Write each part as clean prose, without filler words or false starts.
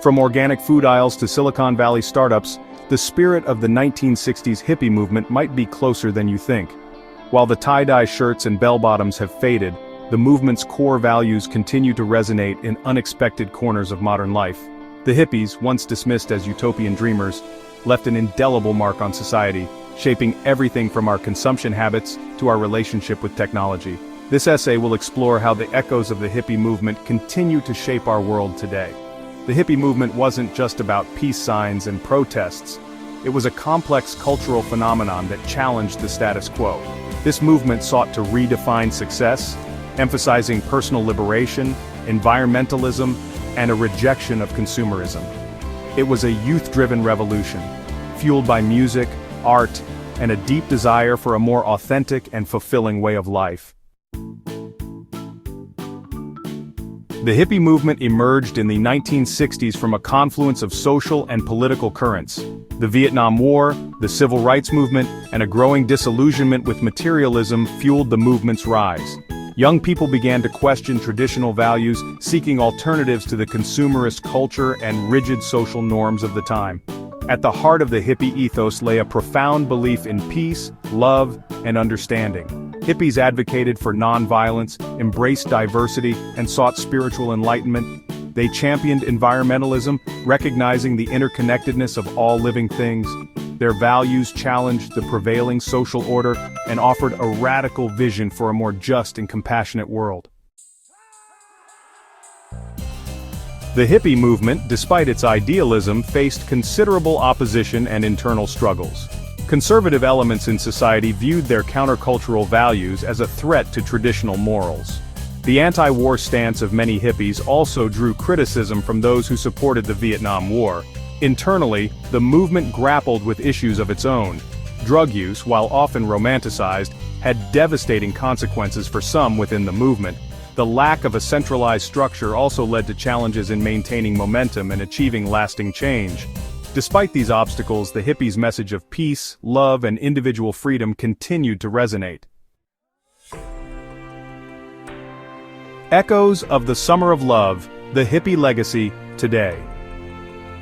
From organic food aisles to Silicon Valley startups, the spirit of the 1960s hippie movement might be closer than you think. While the tie-dye shirts and bell-bottoms have faded, the movement's core values continue to resonate in unexpected corners of modern life. The hippies, once dismissed as utopian dreamers, left an indelible mark on society, shaping everything from our consumption habits to our relationship with technology. This essay will explore how the echoes of the hippie movement continue to shape our world today. The hippie movement wasn't just about peace signs and protests. It was a complex cultural phenomenon that challenged the status quo. This movement sought to redefine success, emphasizing personal liberation, environmentalism, and a rejection of consumerism. It was a youth-driven revolution, fueled by music, art, and a deep desire for a more authentic and fulfilling way of life. The hippie movement emerged in the 1960s from a confluence of social and political currents. The Vietnam War, the Civil Rights Movement, and a growing disillusionment with materialism fueled the movement's rise. Young people began to question traditional values, seeking alternatives to the consumerist culture and rigid social norms of the time. At the heart of the hippie ethos lay a profound belief in peace, love, and understanding. Hippies advocated for nonviolence, embraced diversity, and sought spiritual enlightenment. They championed environmentalism, recognizing the interconnectedness of all living things. Their values challenged the prevailing social order and offered a radical vision for a more just and compassionate world. The hippie movement, despite its idealism, faced considerable opposition and internal struggles. Conservative elements in society viewed their countercultural values as a threat to traditional morals. The anti-war stance of many hippies also drew criticism from those who supported the Vietnam War. Internally, the movement grappled with issues of its own. Drug use, while often romanticized, had devastating consequences for some within the movement. The lack of a centralized structure also led to challenges in maintaining momentum and achieving lasting change. Despite these obstacles, the hippies' message of peace, love, and individual freedom continued to resonate. Echoes of the Summer of Love, the hippie legacy, today.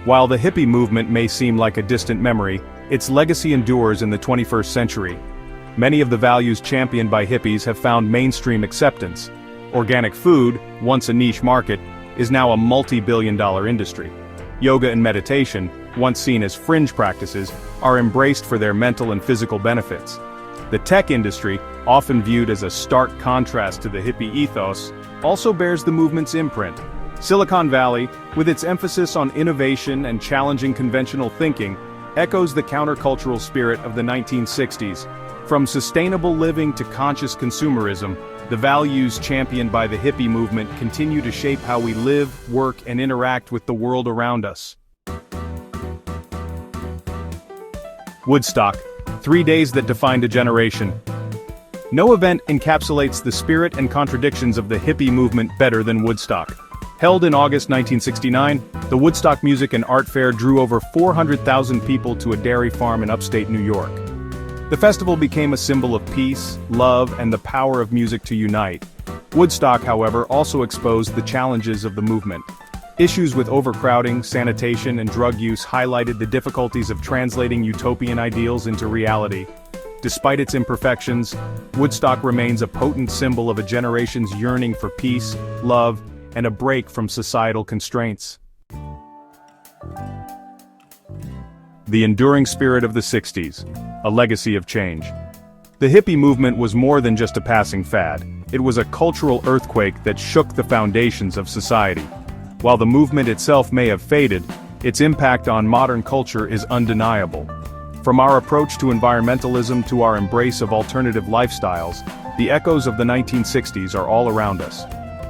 While the hippie movement may seem like a distant memory, its legacy endures in the 21st century. Many of the values championed by hippies have found mainstream acceptance. Organic food, once a niche market, is now a multi-billion-dollar industry. Yoga and meditation, once seen as fringe practices, are embraced for their mental and physical benefits. The tech industry, often viewed as a stark contrast to the hippie ethos, also bears the movement's imprint. Silicon Valley, with its emphasis on innovation and challenging conventional thinking, echoes the countercultural spirit of the 1960s. From sustainable living to conscious consumerism, the values championed by the hippie movement continue to shape how we live, work, and interact with the world around us. Woodstock, 3 days that defined a generation. No event encapsulates the spirit and contradictions of the hippie movement better than Woodstock. Held in August 1969, the Woodstock Music and Art Fair drew over 400,000 people to a dairy farm in upstate New York. The festival became a symbol of peace, love, and the power of music to unite. Woodstock, however, also exposed the challenges of the movement. Issues with overcrowding, sanitation, and drug use highlighted the difficulties of translating utopian ideals into reality. Despite its imperfections, Woodstock remains a potent symbol of a generation's yearning for peace, love, and a break from societal constraints. The enduring spirit of the 60s, a legacy of change. The hippie movement was more than just a passing fad. It was a cultural earthquake that shook the foundations of society. While the movement itself may have faded, its impact on modern culture is undeniable. From our approach to environmentalism to our embrace of alternative lifestyles, the echoes of the 1960s are all around us.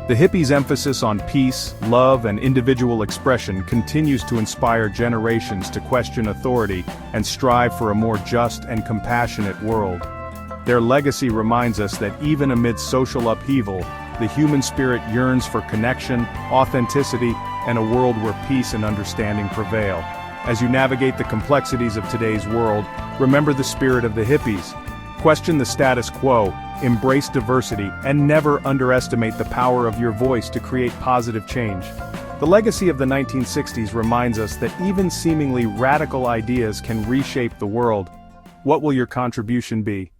The hippies' emphasis on peace, love, and individual expression continues to inspire generations to question authority and strive for a more just and compassionate world. Their legacy reminds us that even amid social upheaval, the human spirit yearns for connection, authenticity, and a world where peace and understanding prevail. As you navigate the complexities of today's world, remember the spirit of the hippies. Question the status quo, embrace diversity, and never underestimate the power of your voice to create positive change. The legacy of the 1960s reminds us that even seemingly radical ideas can reshape the world. What will your contribution be?